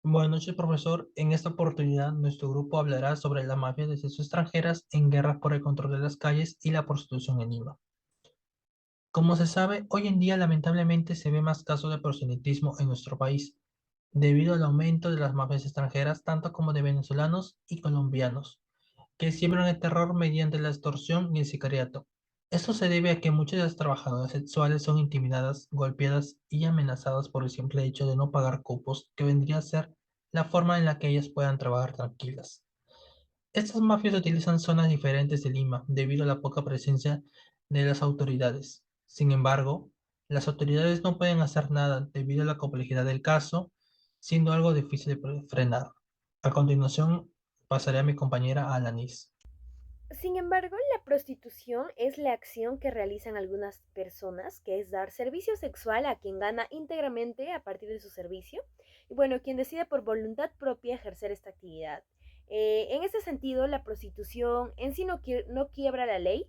Buenas noches, profesor. En esta oportunidad, nuestro grupo hablará sobre las mafias de sexo extranjeras en guerras por el control de las calles y la prostitución en Lima. Como se sabe, hoy en día lamentablemente se ve más casos de proselitismo en nuestro país, debido al aumento de las mafias extranjeras, tanto como de venezolanos y colombianos, que siembran el terror mediante la extorsión y el sicariato. Esto se debe a que muchas de las trabajadoras sexuales son intimidadas, golpeadas y amenazadas por el simple hecho de no pagar cupos, que vendría a ser la forma en la que ellas puedan trabajar tranquilas. Estas mafias utilizan zonas diferentes de Lima debido a la poca presencia de las autoridades. Sin embargo, las autoridades no pueden hacer nada debido a la complejidad del caso, siendo algo difícil de frenar. A continuación, pasaré a mi compañera Alanis. Sin embargo, la prostitución es la acción que realizan algunas personas, que es dar servicio sexual a quien gana íntegramente a partir de su servicio, y bueno, quien decide por voluntad propia ejercer esta actividad. En ese sentido, la prostitución en sí no quiebra la ley,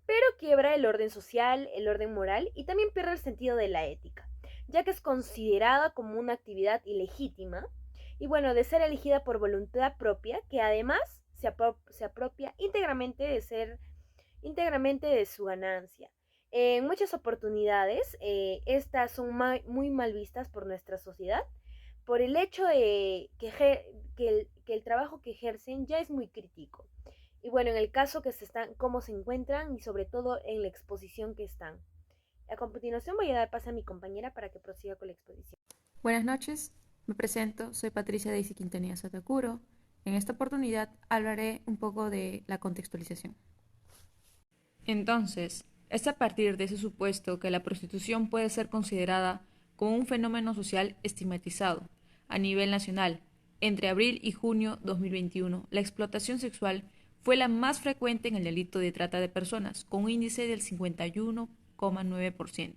pero quiebra el orden social, el orden moral y también pierde el sentido de la ética, ya que es considerada como una actividad ilegítima y bueno, de ser elegida por voluntad propia, que además se apropia íntegramente de su ganancia. En muchas oportunidades, estas son muy mal vistas por nuestra sociedad por el hecho de que el trabajo que ejercen ya es muy crítico. Y bueno, en el caso que se están, cómo se encuentran y sobre todo en la exposición que están. A continuación voy a dar paso a mi compañera para que prosiga con la exposición. Buenas noches, me presento, soy Patricia Daisy Quintanilla Satacuro. En esta oportunidad hablaré un poco de la contextualización. Entonces, es a partir de ese supuesto que la prostitución puede ser considerada como un fenómeno social estigmatizado a nivel nacional. Entre abril y junio 2021, la explotación sexual fue la más frecuente en el delito de trata de personas, con un índice del 51,9%,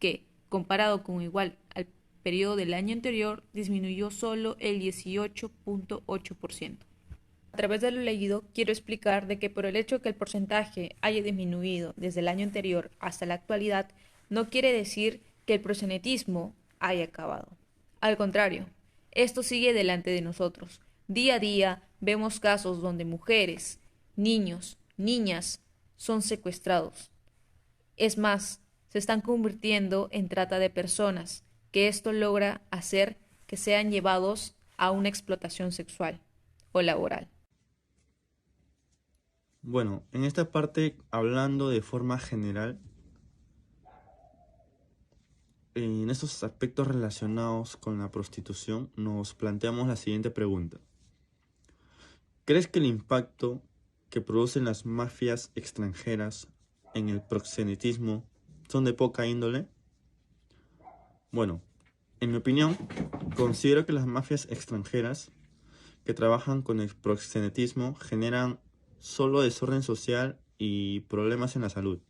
que, comparado con igual al periodo del año anterior, disminuyó solo el 18,8%. A través de lo leído, quiero explicar de que por el hecho que el porcentaje haya disminuido desde el año anterior hasta la actualidad, no quiere decir que el proxenetismo haya acabado. Al contrario, esto sigue delante de nosotros. Día a día vemos casos donde mujeres, niños, niñas son secuestrados. Es más, se están convirtiendo en trata de personas, que esto logra hacer que sean llevados a una explotación sexual o laboral. Bueno, en esta parte, hablando de forma general, en estos aspectos relacionados con la prostitución, nos planteamos la siguiente pregunta. ¿Crees que el impacto que producen las mafias extranjeras en el proxenetismo son de poca índole? Bueno, en mi opinión, considero que las mafias extranjeras que trabajan con el proxenetismo generan solo desorden social y problemas en la salud.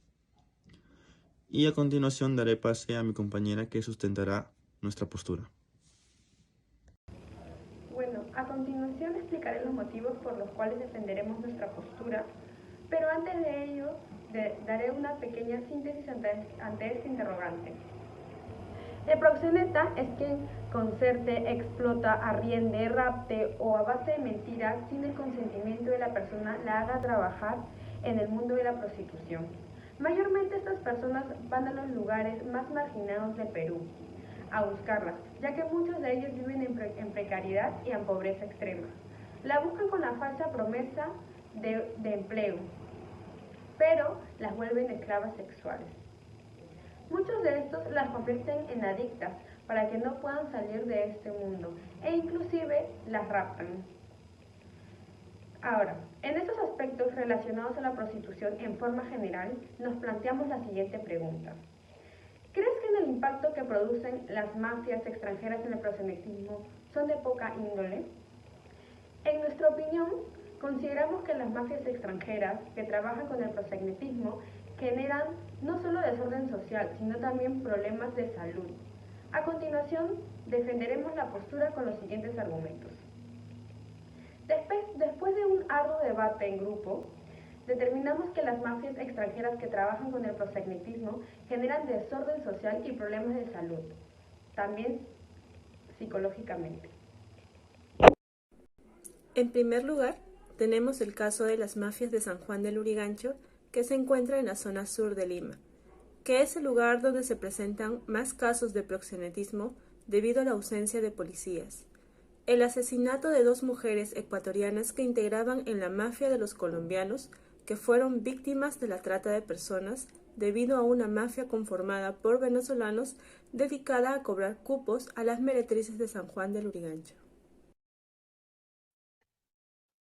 Y a continuación daré pase a mi compañera que sustentará nuestra postura. Bueno, a continuación explicaré los motivos por los cuales defenderemos nuestra postura, pero antes de ello daré una pequeña síntesis ante este interrogante. El proxeneta es quien concerte, explota, arriende, rapte o a base de mentiras sin el consentimiento de la persona la haga trabajar en el mundo de la prostitución. Mayormente estas personas van a los lugares más marginados de Perú a buscarlas, ya que muchos de ellos viven en precariedad y en pobreza extrema. La buscan con la falsa promesa de empleo, pero las vuelven esclavas sexuales. Muchos de estos las convierten en adictas para que no puedan salir de este mundo e inclusive las raptan. Ahora, en estos aspectos relacionados a la prostitución en forma general, nos planteamos la siguiente pregunta. ¿Crees que en el impacto que producen las mafias extranjeras en el proxenetismo son de poca índole? En nuestra opinión, consideramos que las mafias extranjeras que trabajan con el proxenetismo generan no solo desorden social, sino también problemas de salud. A continuación, defenderemos la postura con los siguientes argumentos. Después de un arduo debate en grupo, determinamos que las mafias extranjeras que trabajan con el proxenetismo generan desorden social y problemas de salud, también psicológicamente. En primer lugar, tenemos el caso de las mafias de San Juan del Lurigancho, que se encuentra en la zona sur de Lima, que es el lugar donde se presentan más casos de proxenetismo debido a la ausencia de policías. El asesinato de 2 mujeres ecuatorianas que integraban en la mafia de los colombianos, que fueron víctimas de la trata de personas debido a una mafia conformada por venezolanos dedicada a cobrar cupos a las meretrices de San Juan del Lurigancho.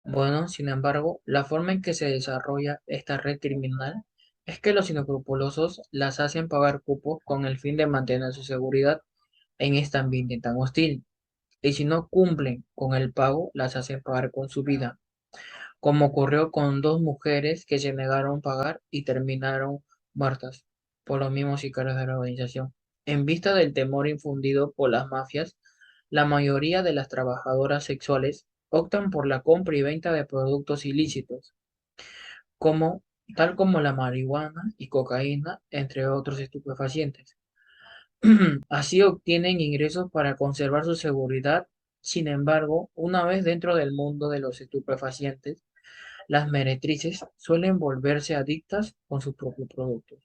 Bueno, sin embargo, la forma en que se desarrolla esta red criminal es que los inescrupulosos las hacen pagar cupos con el fin de mantener su seguridad en este ambiente tan hostil. Y si no cumplen con el pago, las hacen pagar con su vida, como ocurrió con 2 mujeres que se negaron a pagar y terminaron muertas por los mismos sicarios de la organización. En vista del temor infundido por las mafias, la mayoría de las trabajadoras sexuales optan por la compra y venta de productos ilícitos, como, tal como la marihuana y cocaína, entre otros estupefacientes. Así obtienen ingresos para conservar su seguridad. Sin embargo, una vez dentro del mundo de los estupefacientes, las meretrices suelen volverse adictas con sus propios productos.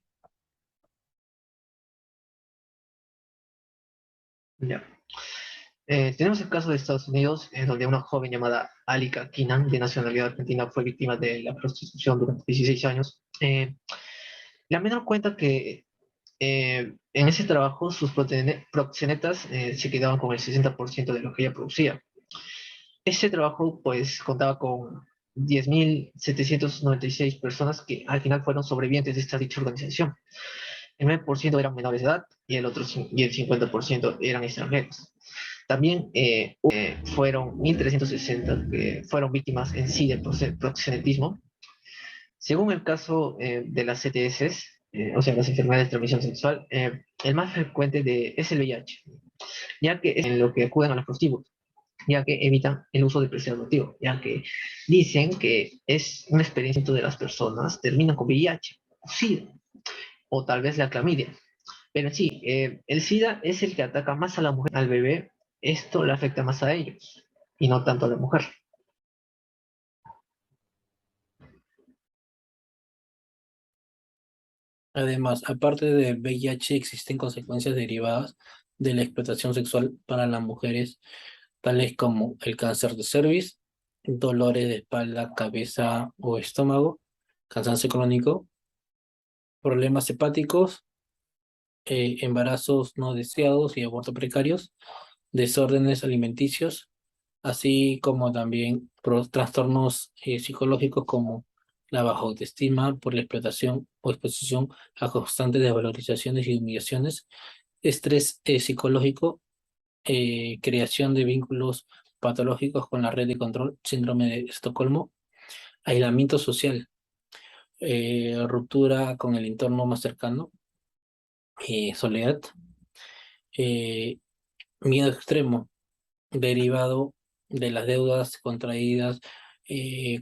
Ya. Tenemos el caso de Estados Unidos, en donde una joven llamada Alika Kinan, de nacionalidad argentina, fue víctima de la prostitución durante 16 años. La menor cuenta que en ese trabajo sus proxenetas se quedaban con el 60% de lo que ella producía. Ese trabajo pues contaba con 10.796 personas que al final fueron sobrevivientes de esta dicha organización. El 9% eran menores de edad y el 50% eran extranjeros. También fueron 1.360 que fueron víctimas en sí del proxenetismo. Según el caso de las CTS, o sea, las enfermedades de transmisión sexual, el más frecuente es el VIH, ya que es en lo que acuden a los prostíbulos, ya que evitan el uso de preservativo, ya que dicen que es una experiencia de las personas, terminan con VIH, o SIDA, o tal vez la clamidia. Pero sí, el SIDA es el que ataca más a la mujer, al bebé, esto le afecta más a ellos, y no tanto a la mujer. Además, aparte del VIH, existen consecuencias derivadas de la explotación sexual para las mujeres, tales como el cáncer de cervix, dolores de espalda, cabeza o estómago, cansancio crónico, problemas hepáticos, embarazos no deseados y abortos precarios, desórdenes alimenticios, así como también trastornos psicológicos como la baja autoestima por la explotación o exposición a constantes desvalorizaciones y humillaciones, estrés psicológico, creación de vínculos patológicos con la red de control, síndrome de Estocolmo, aislamiento social, ruptura con el entorno más cercano, soledad, eh, miedo extremo derivado de las deudas contraídas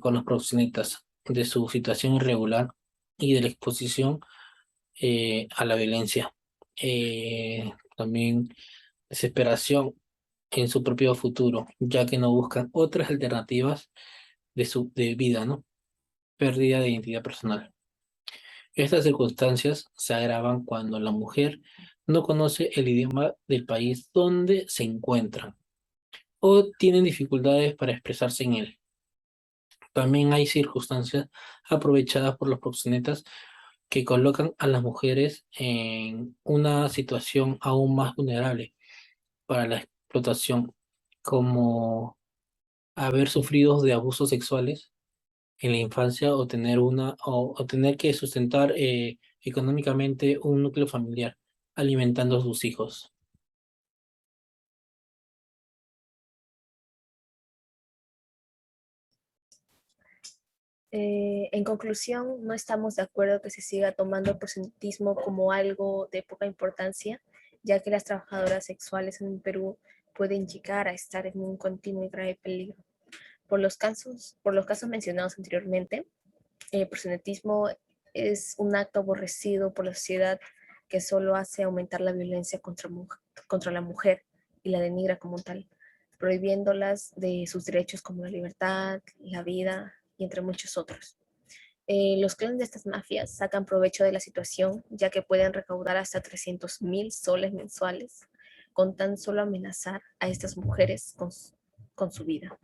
con los proxenetas, de su situación irregular y de la exposición a la violencia. También desesperación en su propio futuro, ya que no buscan otras alternativas de vida, ¿no? Pérdida de identidad personal. Estas circunstancias se agravan cuando la mujer no conoce el idioma del país donde se encuentra o tienen dificultades para expresarse en él. También hay circunstancias aprovechadas por los proxenetas que colocan a las mujeres en una situación aún más vulnerable para la explotación, como haber sufrido de abusos sexuales en la infancia o o tener que sustentar económicamente un núcleo familiar alimentando a sus hijos. En conclusión, no estamos de acuerdo que se siga tomando el proxenetismo como algo de poca importancia, ya que las trabajadoras sexuales en Perú pueden llegar a estar en un continuo y grave peligro. Por los casos mencionados anteriormente, el proxenetismo es un acto aborrecido por la sociedad que solo hace aumentar la violencia contra la mujer y la denigra como tal. prohibiéndolas de sus derechos como la libertad, la vida y entre muchos otros. Los clanes de estas mafias sacan provecho de la situación, ya que pueden recaudar hasta 300.000 soles mensuales con tan solo amenazar a estas mujeres con su vida.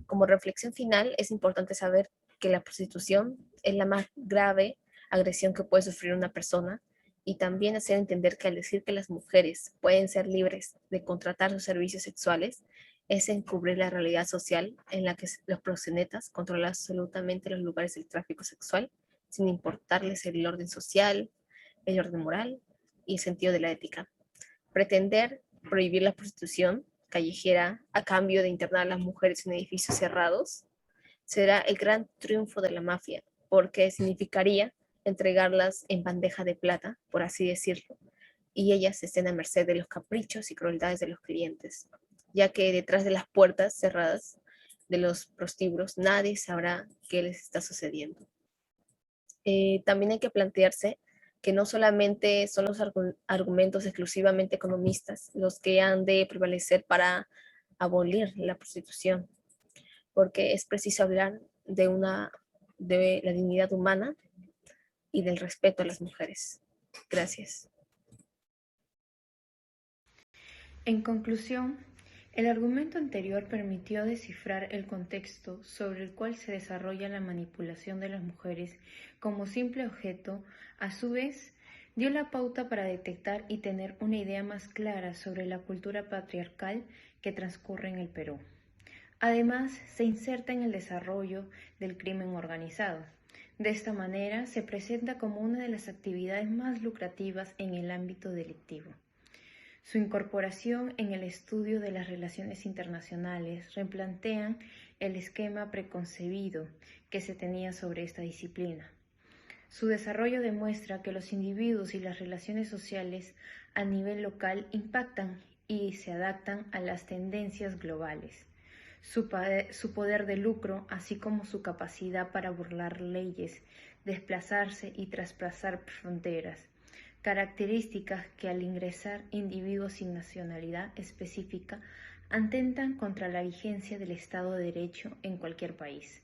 Como reflexión final, es importante saber que la prostitución es la más grave agresión que puede sufrir una persona, y también hacer entender que al decir que las mujeres pueden ser libres de contratar sus servicios sexuales, es encubrir la realidad social en la que los proxenetas controlan absolutamente los lugares del tráfico sexual, sin importarles el orden social, el orden moral y el sentido de la ética. Pretender prohibir la prostitución callejera a cambio de internar a las mujeres en edificios cerrados será el gran triunfo de la mafia, porque significaría entregarlas en bandeja de plata, por así decirlo, y ellas estén a merced de los caprichos y crueldades de los clientes, ya que detrás de las puertas cerradas de los prostíbulos nadie sabrá qué les está sucediendo. También hay que plantearse que no solamente son los argumentos exclusivamente economistas los que han de prevalecer para abolir la prostitución, porque es preciso hablar de la dignidad humana y del respeto a las mujeres. Gracias. En conclusión, el argumento anterior permitió descifrar el contexto sobre el cual se desarrolla la manipulación de las mujeres como simple objeto. A su vez, dio la pauta para detectar y tener una idea más clara sobre la cultura patriarcal que transcurre en el Perú. Además, se inserta en el desarrollo del crimen organizado. De esta manera, se presenta como una de las actividades más lucrativas en el ámbito delictivo. Su incorporación en el estudio de las relaciones internacionales replantean el esquema preconcebido que se tenía sobre esta disciplina. Su desarrollo demuestra que los individuos y las relaciones sociales a nivel local impactan y se adaptan a las tendencias globales. Su poder de lucro, así como su capacidad para burlar leyes, desplazarse y traspasar fronteras, características que al ingresar individuos sin nacionalidad específica atentan contra la vigencia del Estado de Derecho en cualquier país.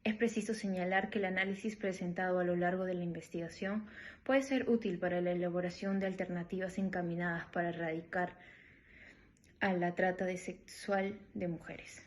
Es preciso señalar que el análisis presentado a lo largo de la investigación puede ser útil para la elaboración de alternativas encaminadas para erradicar a la trata sexual de mujeres.